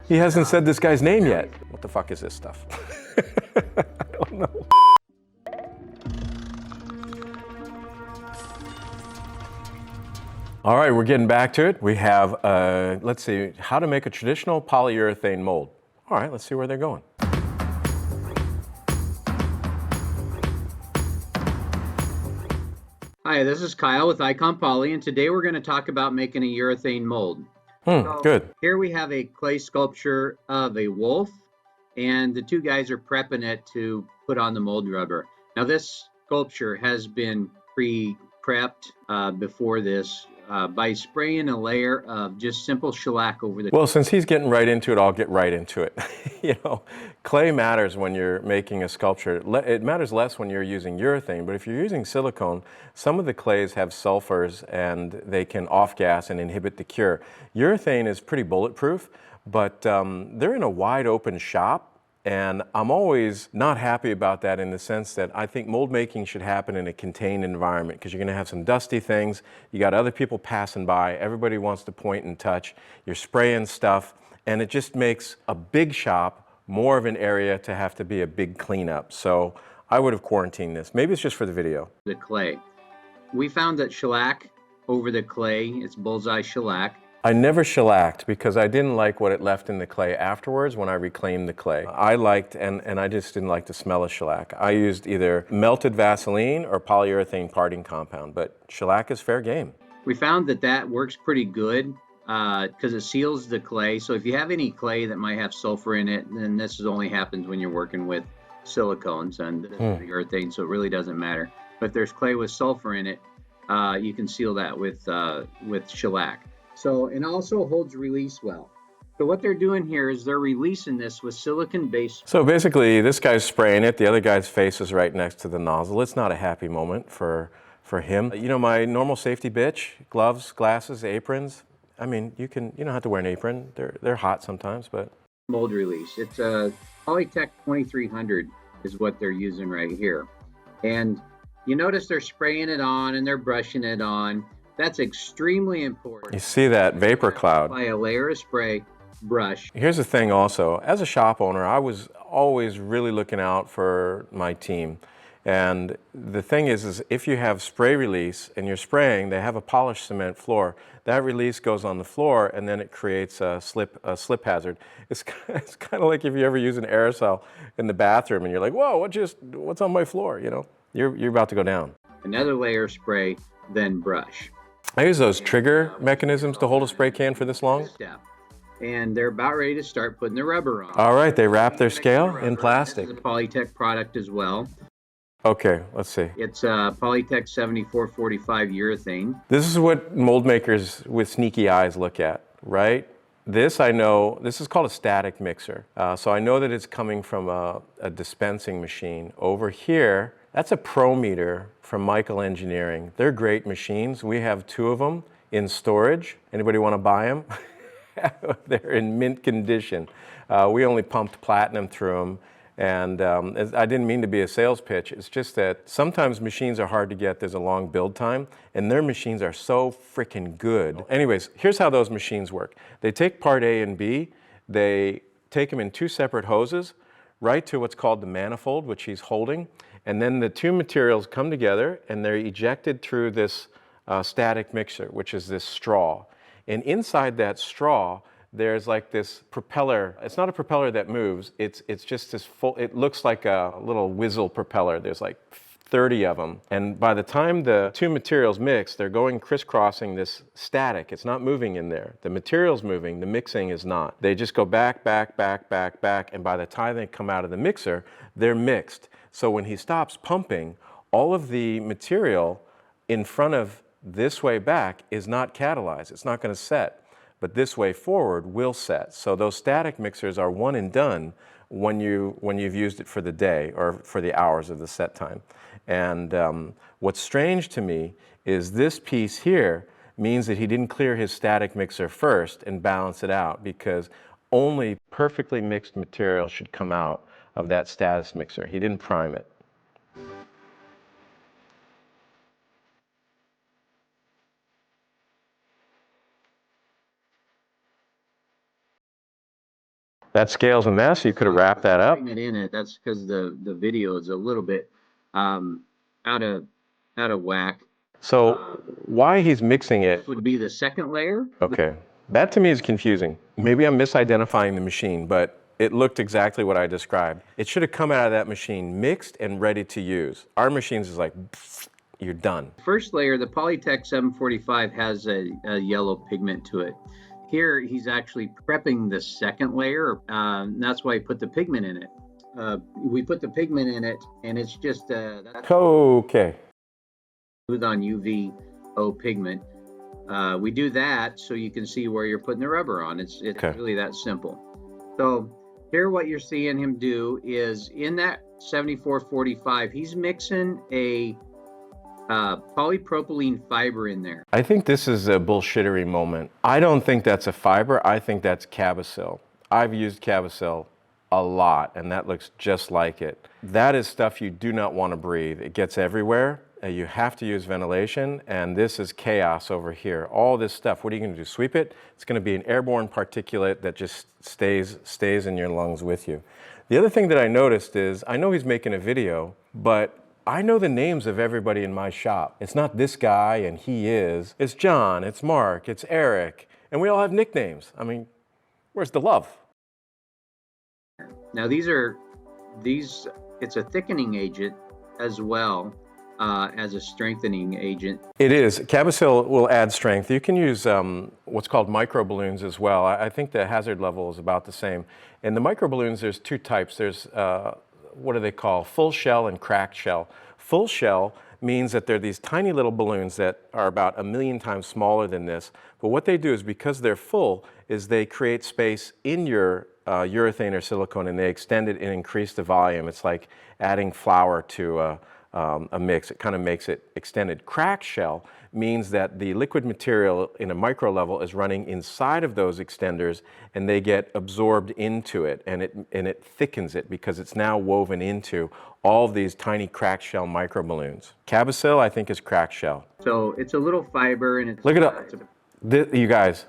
He hasn't said this guy's name yet. What the fuck is this stuff? I don't know. All right, we're getting back to it. We have, let's see, how to make a traditional polyurethane mold. All right, let's see where they're going. Hi, this is Kyle with Icon Poly, and today we're going to talk about making a urethane mold. Good. Here we have a clay sculpture of a wolf, and the two guys are prepping it to put on the mold rubber. Now this sculpture has been pre-prepped before this by spraying a layer of just simple shellac over the... Well, since he's getting right into it, I'll get right into it. You know, clay matters when you're making a sculpture. It matters less when you're using urethane, but if you're using silicone, some of the clays have sulfurs and they can off-gas and inhibit the cure. Urethane is pretty bulletproof, but they're in a wide open shop. And I'm always not happy about that in the sense that I think mold making should happen in a contained environment because you're going to have some dusty things. You got other people passing by. Everybody wants to point and touch. You're spraying stuff, and it just makes a big shop more of an area to have to be a big cleanup. So I would have quarantined this. Maybe it's just for the video. The clay. We found that shellac over the clay, it's bullseye shellac. I never shellacked because I didn't like what it left in the clay afterwards when I reclaimed the clay. I liked, and I just didn't like the smell of shellac. I used either melted Vaseline or polyurethane parting compound, but shellac is fair game. We found that that works pretty good because it seals the clay. So if you have any clay that might have sulfur in it, then this only happens when you're working with silicones and urethane, so it really doesn't matter. But if there's clay with sulfur in it, you can seal that with shellac. So, and also holds release well. So what they're doing here is they're releasing this with silicon-based. So basically, this guy's spraying it. The other guy's face is right next to the nozzle. It's not a happy moment for him. You know, my normal safety bitch, gloves, glasses, aprons. I mean, you don't have to wear an apron. They're hot sometimes, but. Mold release. It's a Polytek 2300 is what they're using right here. And you notice they're spraying it on and they're brushing it on. That's extremely important. You see that vapor cloud. By a layer of spray, brush. Here's the thing also, as a shop owner, I was always really looking out for my team. And the thing is if you have spray release and you're spraying, they have a polished cement floor. That release goes on the floor and then it creates a slip hazard. It's kind of like if you ever use an aerosol in the bathroom and you're like, whoa, what's on my floor? You know, you're about to go down. Another layer of spray, then brush. I use those trigger mechanisms to hold a spray can for this long. And they're about ready to start putting the rubber on. All right, they wrap their scale in plastic. This is a Polytek product as well. Okay, let's see. It's Polytek 7445 urethane. This is what mold makers with sneaky eyes look at, right? This I know, this is called a static mixer. So I know that it's coming from a dispensing machine. Over here, that's a Pro Meter from Michael Engineering. They're great machines. We have 2 of them in storage. Anybody want to buy them? They're in mint condition. We only pumped platinum through them. And I didn't mean to be a sales pitch. It's just that sometimes machines are hard to get. There's a long build time. And their machines are so freaking good. Anyways, here's how those machines work. They take part A and B. They take them in 2 separate hoses right to what's called the manifold, which he's holding. And then the 2 materials come together and they're ejected through this static mixer, which is this straw. And inside that straw, there's like this propeller. It's not a propeller that moves. It's just this full, it looks like a little Whizzle propeller. There's like 30 of them. And by the time the 2 materials mix, they're going crisscrossing this static. It's not moving in there. The material's moving, the mixing is not. They just go back, back, back, back, back, and by the time they come out of the mixer, they're mixed. So when he stops pumping, all of the material in front of this way back is not catalyzed. It's not going to set. But this way forward will set. So those static mixers are one and done when you've used it for the day or for the hours of the set time. And what's strange to me is this piece here means that he didn't clear his static mixer first and balance it out, because only perfectly mixed material should come out of that static mixer. He didn't prime it. That scales a mess. You could have wrapped that up. Putting it in it. That's because the video is a little bit um, out of whack. So why he's mixing it? This would be the second layer. Okay, that to me is confusing. Maybe I'm misidentifying the machine, but it looked exactly what I described. It should have come out of that machine mixed and ready to use. Our machines is like, you're done. First layer, the Polytek 745 has a yellow pigment to it. Here, he's actually prepping the second layer. That's why he put the pigment in it. We put the pigment in it, and it's just Okay. smooth on UV pigment. We do that so you can see where you're putting the rubber on. It's Okay. really that simple. So here, what you're seeing him do is in that 7445, he's mixing a polypropylene fiber in there. I think this is a bullshittery moment. I don't think that's a fiber. I think that's Cisil. I've used Cisil a lot, and that looks just like it. That is stuff you do not want to breathe. It gets everywhere. You have to use ventilation, and this is chaos over here. All this stuff, what are you going to do, sweep it? It's going to be an airborne particulate that just stays in your lungs with you. The other thing that I noticed is, I know he's making a video, but I know the names of everybody in my shop. It's not this guy and he is. It's John, it's Mark, it's Eric, and we all have nicknames. I mean, where's the love? Now it's a thickening agent as well as a strengthening agent. It is. Cisil will add strength. You can use what's called microballoons as well. I think the hazard level is about the same. In the microballoons, there's two types. There's what do they call? Full shell and cracked shell. Full shell means that they're these tiny little balloons that are about 1,000,000 times smaller than this. But what they do is, because they're full, is they create space in your urethane or silicone, and they extend it and increase the volume. It's like adding flour to a mix. It kind of makes it extended. Cracked shell means that the liquid material in a micro level is running inside of those extenders, and they get absorbed into it, and it thickens it because it's now woven into all of these tiny cracked shell microballoons. Cisil, I think, is cracked shell. So it's a little fiber, and it's look at it. You guys,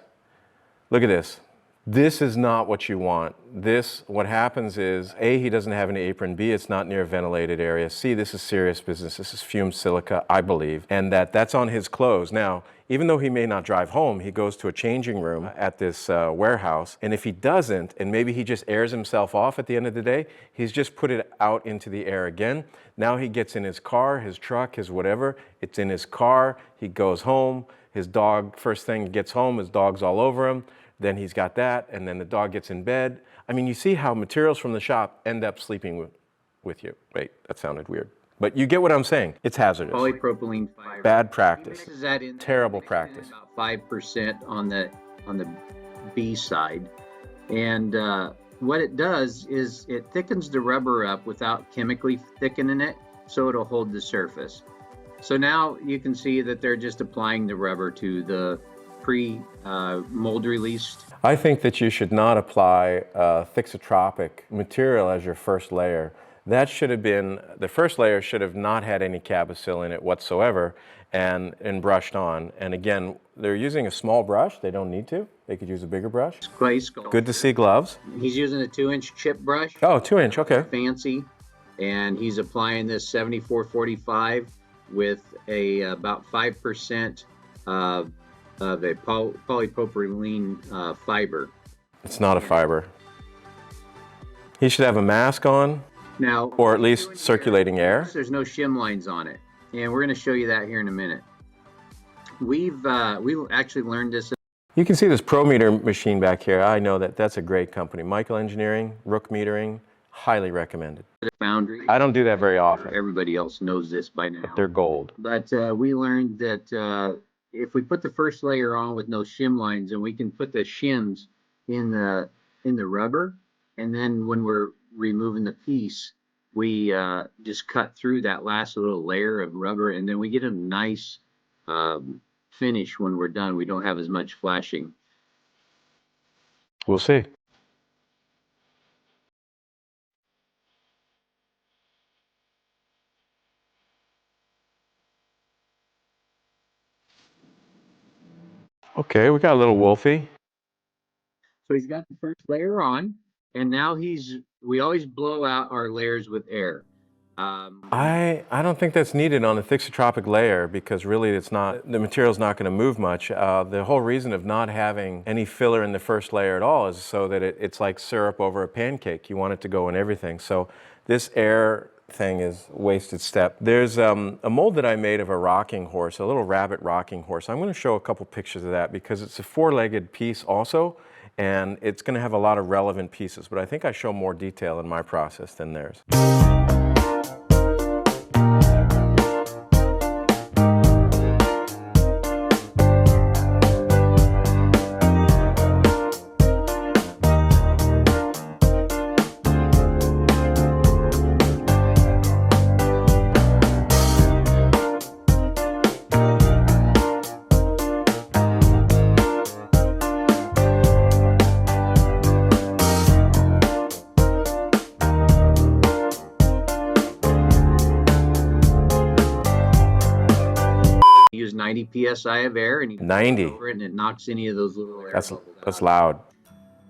look at this. This is not what you want. What happens is, A, he doesn't have an apron, B, it's not near a ventilated area, C, this is serious business, this is fumed silica, I believe, and that's on his clothes. Now, even though he may not drive home, he goes to a changing room at this warehouse, and if he doesn't, and maybe he just airs himself off at the end of the day, he's just put it out into the air again. Now he gets in his car, his truck, his whatever, it's in his car, he goes home, his dog, first thing he gets home, his dog's all over him. Then he's got that, and then the dog gets in bed. I mean, you see how materials from the shop end up sleeping with you. Wait, that sounded weird. But you get what I'm saying. It's hazardous. Polypropylene fiber. Bad practice. That in Terrible practice. About 5% on the B side. And what it does is it thickens the rubber up without chemically thickening it, so it'll hold the surface. So now you can see that they're just applying the rubber to the pre-mold released. I think that you should not apply thixotropic material as your first layer. That should have been, the first layer should have not had any Cisil in it whatsoever and brushed on. And again, they're using a small brush. They don't need to. They could use a bigger brush. Clay sculpture. Good to see gloves. He's using a 2-inch chip brush. Oh, 2-inch, okay. Fancy. And he's applying this 7445 with about 5% of a polypropylene fiber. It's not a fiber. He should have a mask on. Now, or at least circulating air. There's no shim lines on it, and we're going to show you that here in a minute. We actually learned this. You can see this ProMeter machine back here. I know that's a great company. Michael Engineering, Rook Metering, highly recommended. Foundry. I don't do that very often. Everybody else knows this by now. But they're gold. But we learned that if we put the first layer on with no shim lines, and we can put the shims in the rubber, and then when we're removing the piece, we just cut through that last little layer of rubber, and then we get a nice finish when we're done. We don't have as much flashing. We'll see. Okay, we got a little Wolfie. So he's got the first layer on. And now we always blow out our layers with air. I don't think that's needed on a thixotropic layer because really the material's not going to move much. The whole reason of not having any filler in the first layer at all is so that it's like syrup over a pancake. You want it to go in everything. So this air thing is a wasted step. There's a mold that I made of a rocking horse, a little rabbit rocking horse. I'm going to show a couple pictures of that because it's a four-legged piece also, and it's going to have a lot of relevant pieces, but I think I show more detail in my process than theirs. Use 90 psi of air, and you 90 over it, and it knocks any of those little air bubbles out. That's loud.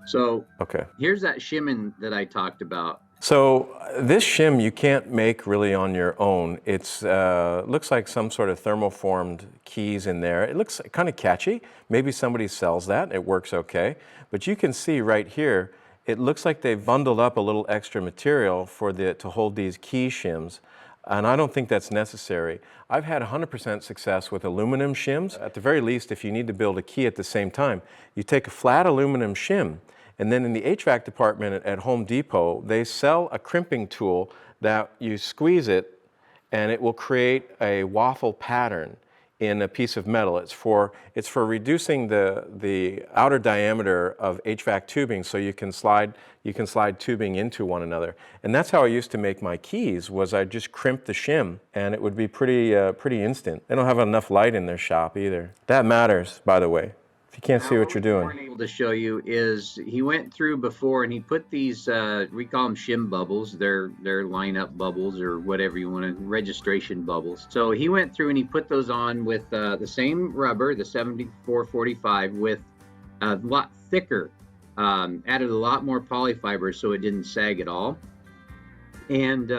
So okay, here's that shimming that I talked about. So this shim you can't make really on your own. It's looks like some sort of thermoformed keys in there. It looks kind of catchy. Maybe somebody sells that. It works okay. But you can see right here, it looks like they've bundled up a little extra material to hold these key shims. And I don't think that's necessary. I've had 100% success with aluminum shims. At the very least, if you need to build a key at the same time, you take a flat aluminum shim, and then in the HVAC department at Home Depot, they sell a crimping tool that you squeeze it, and it will create a waffle pattern in a piece of metal. It's for reducing the outer diameter of HVAC tubing, so you can slide tubing into one another. And that's how I used to make my keys. Was I just crimp the shim, and it would be pretty instant. They don't have enough light in their shop either. That matters, by the way. If you can't see what you're doing. What we're able to show you is he went through before and he put these, we call them shim bubbles. They're lineup bubbles or whatever you want to, registration bubbles. So he went through and he put those on with the same rubber, the 7445, with a lot thicker, added a lot more polyfibers so it didn't sag at all. And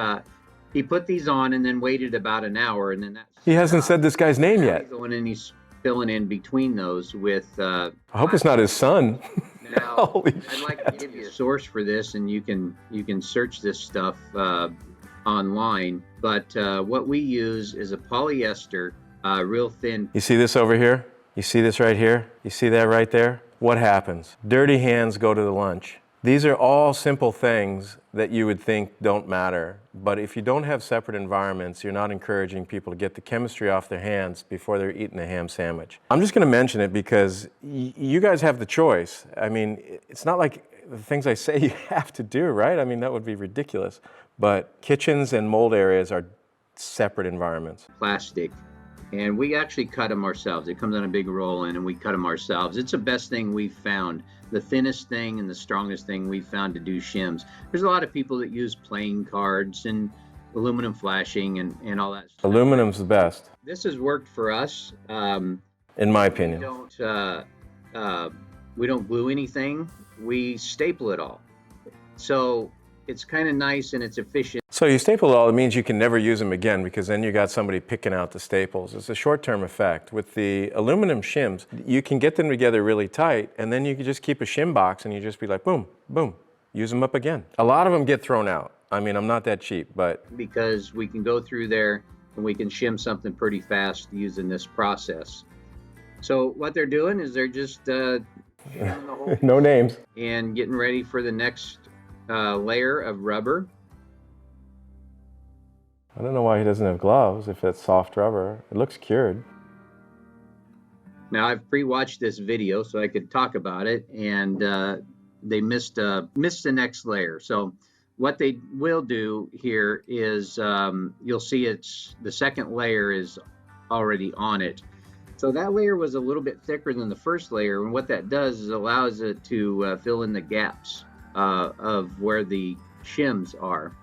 he put these on and then waited about an hour, and then he hasn't said this guy's name yet. He's going and he's filling in between those with I hope it's not his son. Now, Holy I'd like to give you a source for this, and you can search this stuff online. But what we use is a polyester, real thin. You see this over here? You see this right here? You see that right there? What happens? Dirty hands go to the lunch. These are all simple things that you would think don't matter, but if you don't have separate environments, you're not encouraging people to get the chemistry off their hands before they're eating a ham sandwich. I'm just going to mention it because you guys have the choice. I mean, it's not like the things I say you have to do, right? I mean, that would be ridiculous. But kitchens and mold areas are separate environments. Plastic. And we actually cut them ourselves. It comes on a big roll in, and we cut them ourselves. It's the best thing we've found. The thinnest thing and the strongest thing we've found to do shims. There's a lot of people that use playing cards and aluminum flashing and all that stuff. Aluminum's the best. This has worked for us. In my opinion. We don't glue anything. We staple it all. So it's kind of nice and it's efficient. So you staple it all, it means you can never use them again because then you got somebody picking out the staples. It's a short-term effect. With the aluminum shims, you can get them together really tight, and then you can just keep a shim box and you just be like, boom, boom, use them up again. A lot of them get thrown out. I mean, I'm not that cheap, but... Because we can go through there and we can shim something pretty fast using this process. So what they're doing is they're just shimming the whole no names. And getting ready for the next layer of rubber. I don't know why he doesn't have gloves if it's soft rubber. It looks cured. Now I've pre-watched this video so I could talk about it, and they missed the next layer. So what they will do here is you'll see the second layer is already on it. So that layer was a little bit thicker than the first layer, and what that does is allows it to fill in the gaps of where the shims are.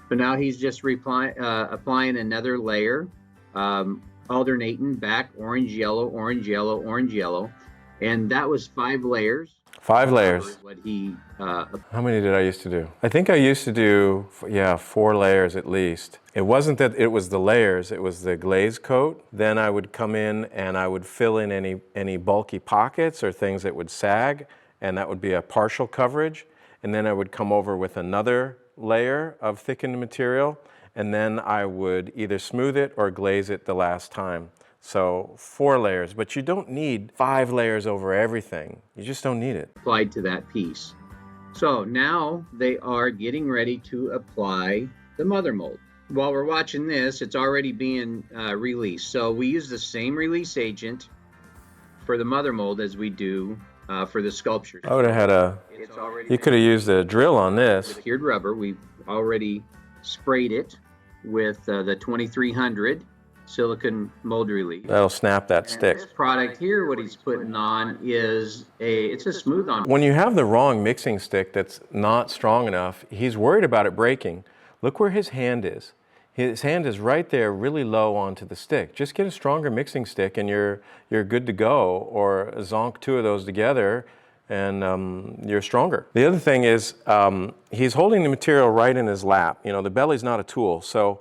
So now he's just applying another layer, alternating back orange, yellow, orange, yellow, orange, yellow. And that was 5 layers. 5 layers. What he, How many did I used to do? I think I used to do, yeah, 4 layers at least. It wasn't that it was the layers, it was the glaze coat. Then I would come in and I would fill in any bulky pockets or things that would sag, and that would be a partial coverage. And then I would come over with another layer of thickened material, and then I would either smooth it or glaze it the last time. So 4 layers, but you don't need 5 layers over everything. You just don't need it. applied to that piece. So now they are getting ready to apply the mother mold. While we're watching this, it's already being released. So we use the same release agent for the mother mold as we do for the sculpture. I would have had you could have used a drill on this. Cured rubber, we've already sprayed it with the 2300 silicone mold relief. That'll snap that stick. This product here, what he's putting on is it's a smooth on. When you have the wrong mixing stick that's not strong enough, he's worried about it breaking. Look where his hand is. His hand is right there, really low onto the stick. Just get a stronger mixing stick and you're good to go, or zonk 2 of those together and you're stronger. The other thing is he's holding the material right in his lap. You know, the belly's not a tool, so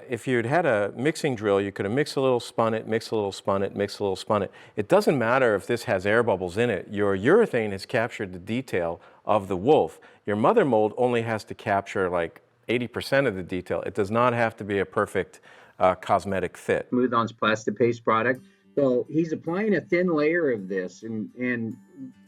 if you'd had a mixing drill, you could have mixed a little, spun it, mixed a little, spun it, mixed a little, spun it. It doesn't matter if this has air bubbles in it. Your urethane has captured the detail of the wolf. Your mother mold only has to capture like 80% of the detail. It does not have to be a perfect cosmetic fit. Smooth On's plastic paste product. So he's applying a thin layer of this, and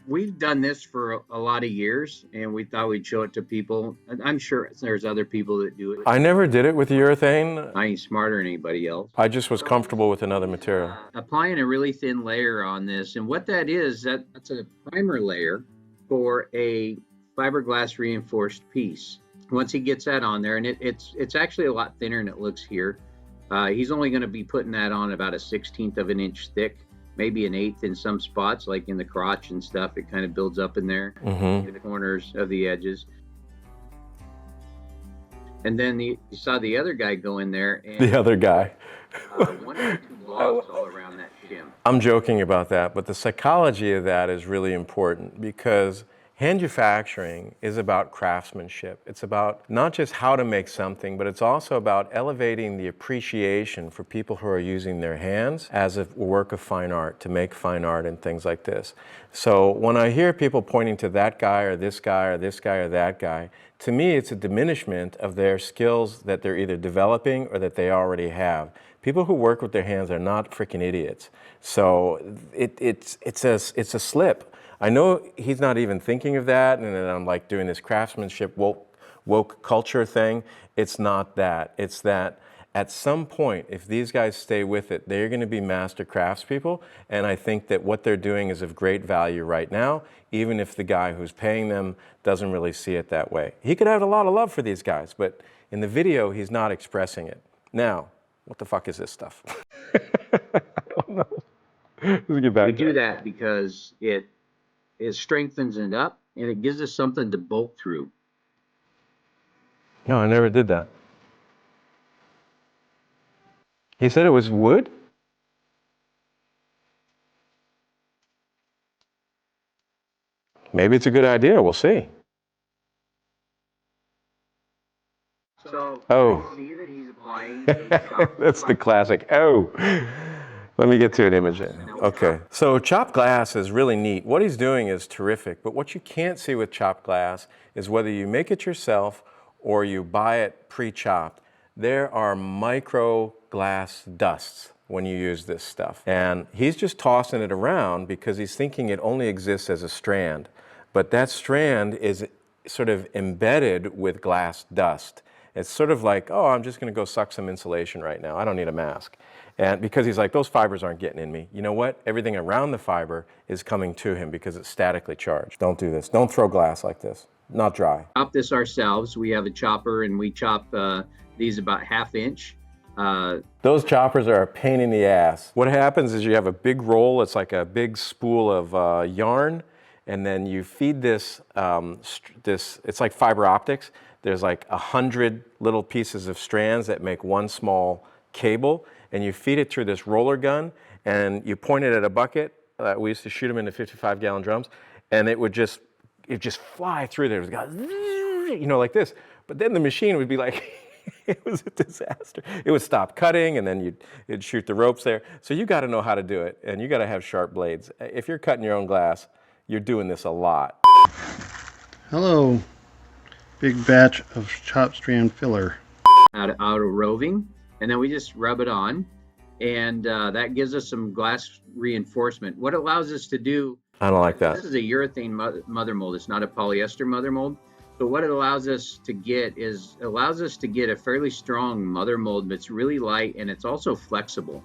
we've done this for a lot of years, and we thought we'd show it to people. I'm sure there's other people that do it. I never did it with urethane. I ain't smarter than anybody else. I just was comfortable with another material. Applying a really thin layer on this, and what that is, that's a primer layer for a fiberglass reinforced piece. Once he gets that on there, and it's actually a lot thinner than it looks here. He's only going to be putting that on about a 1/16 of an inch thick, maybe an 1/8 in some spots, like in the crotch and stuff. It kind of builds up in there, in the corners of the edges. And then you saw the other guy go in there. And, the other guy. 1 or 2 blocks all around that shim. I'm joking about that, but the psychology of that is really important, because hand-ufacturing is about craftsmanship. It's about not just how to make something, but it's also about elevating the appreciation for people who are using their hands as a work of fine art, to make fine art and things like this. So when I hear people pointing to that guy or this guy or this guy or that guy, to me it's a diminishment of their skills that they're either developing or that they already have. People who work with their hands are not freaking idiots. So it's a slip. I know he's not even thinking of that, and then I'm like doing this craftsmanship woke culture thing. It's not that. It's that at some point, if these guys stay with it, they're going to be master craftspeople, and I think that what they're doing is of great value right now, even if the guy who's paying them doesn't really see it that way. He could have a lot of love for these guys, but in the video, he's not expressing it. Now, what the fuck is this stuff? I don't know. Let's get back. We do that because it strengthens it up, and it gives us something to bolt through. No, I never did that. He said it was wood? Maybe it's a good idea. We'll see. So, oh. see that he's applying That's the classic. Oh. Let me get to an image. Okay. So chopped glass is really neat. What he's doing is terrific, but what you can't see with chopped glass is whether you make it yourself or you buy it pre-chopped, there are micro glass dusts when you use this stuff. And he's just tossing it around because he's thinking it only exists as a strand. But that strand is sort of embedded with glass dust. It's sort of like, oh, I'm just going to go suck some insulation right now. I don't need a mask. And because he's like, those fibers aren't getting in me. You know what? Everything around the fiber is coming to him because it's statically charged. Don't do this. Don't throw glass like this. Not dry. Chop this ourselves. We have a chopper, and we chop these about 1/2 inch. Those choppers are a pain in the ass. What happens is you have a big roll. It's like a big spool of yarn. And then you feed this, it's like fiber optics. There's like 100 little pieces of strands that make one small cable, and you feed it through this roller gun, and you point it at a bucket. We used to shoot them into 55-gallon drums, and it just fly through there. It would go, you know, like this. But then the machine would be like, it was a disaster. It would stop cutting, and then it'd shoot the ropes there. So you got to know how to do it, and you got to have sharp blades. If you're cutting your own glass, you're doing this a lot. Hello, big batch of chop strand filler. Out of roving, and then we just rub it on, and that gives us some glass reinforcement. What it allows us to do, I don't like that. this is a urethane mother mold. It's not a polyester mother mold. So what it allows us to get is, it allows us to get a fairly strong mother mold that's really light, and it's also flexible.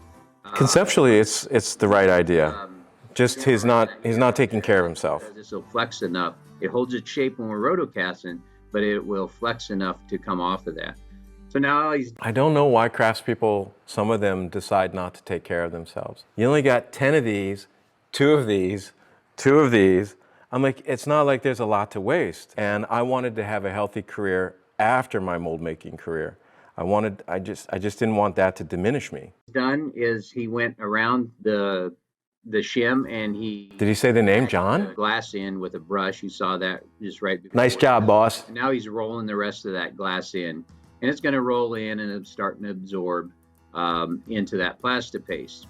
Conceptually, it's the right idea. Just he's not taking care of himself. This will flex enough. It holds its shape when we're rotocasting, but it will flex enough to come off of that. So now I don't know why craftspeople, some of them decide not to take care of themselves. You only got 10 of these, 2 of these, 2 of these. I'm like, it's not like there's a lot to waste. And I wanted to have a healthy career after my mold making career. I just didn't want that to diminish me. done is he went around the shim, and he Did he say the name, John? glass in with a brush. You saw that just right before. Nice job, boss. And now he's rolling the rest of that glass in, and it's going to roll in, and it's starting to absorb into that plastic paste.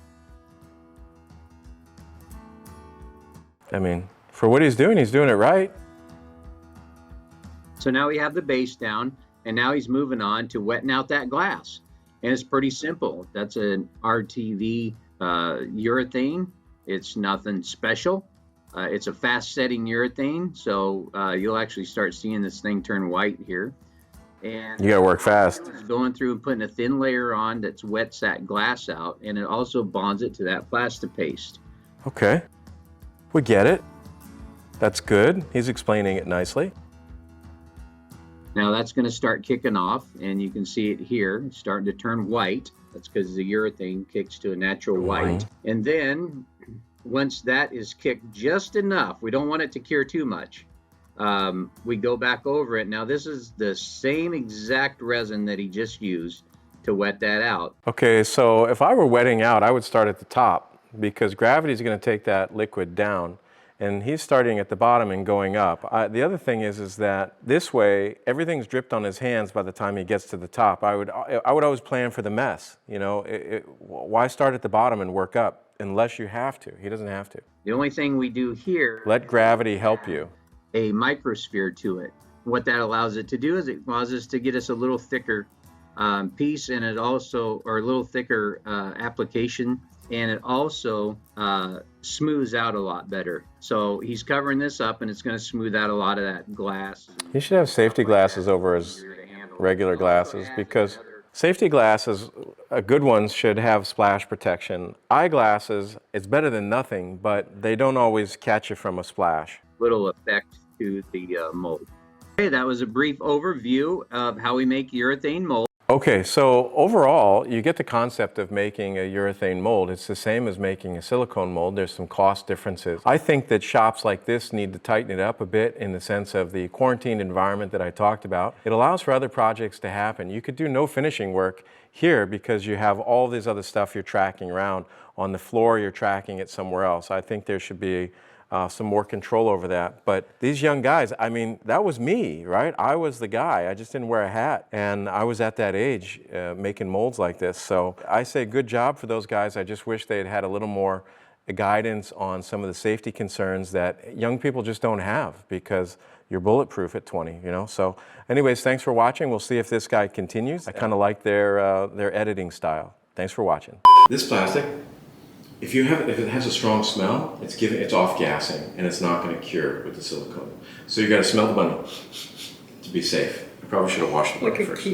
I mean, for what he's doing it right. So now we have the base down, and now he's moving on to wetting out that glass. And it's pretty simple. That's an RTV urethane. It's nothing special. It's a fast setting urethane, so you'll actually start seeing this thing turn white here. And You gotta work fast. it's going through and putting a thin layer on that wets that glass out, and it also bonds it to that plastic paste. Okay, we get it. That's good. He's explaining it nicely. Now that's going to start kicking off, and you can see it here. It's starting to turn white. That's because the urethane kicks to a natural white. And then once that is kicked just enough, we don't want it to cure too much. We go back over it. Now this is the same exact resin that he just used to wet that out. Okay, so if I were wetting out, I would start at the top because gravity is going to take that liquid down, and he's starting at the bottom and going up. The other thing is that this way, everything's dripped on his hands by the time he gets to the top. I would always plan for the mess. You know, why start at the bottom and work up unless you have to? He doesn't have to. The only thing we do here, Let gravity help you. a microsphere to it. What that allows it to do is it allows us to get us a little thicker piece, and it also, or a little thicker application, and it also smooths out a lot better. So he's covering this up, and it's going to smooth out a lot of that glass. He should have safety glasses over his regular glasses because safety glasses, good ones, should have splash protection. Eyeglasses, it's better than nothing, but they don't always catch you from a splash. Little effect to the mold. Okay, that was a brief overview of how we make urethane mold. Okay, so overall, you get the concept of making a urethane mold. It's the same as making a silicone mold. There's some cost differences. I think that shops like this need to tighten it up a bit in the sense of the quarantined environment that I talked about. It allows for other projects to happen. You could do no finishing work here because you have all this other stuff you're tracking around. On the floor, you're tracking it somewhere else. I think there should be some more control over that. But these young guys, I mean, that was me, right? I was the guy. I just didn't wear a hat. And I was at that age making molds like this. So I say good job for those guys. I just wish they had had a little more guidance on some of the safety concerns that young people just don't have because you're bulletproof at 20, you know? So anyways, thanks for watching. We'll see if this guy continues. I kind of like their editing style. Thanks for watching. This plastic, if it has a strong smell, it's off gassing, and it's not going to cure with the silicone. So you got to smell the bundle to be safe. I probably should have washed the bundle first.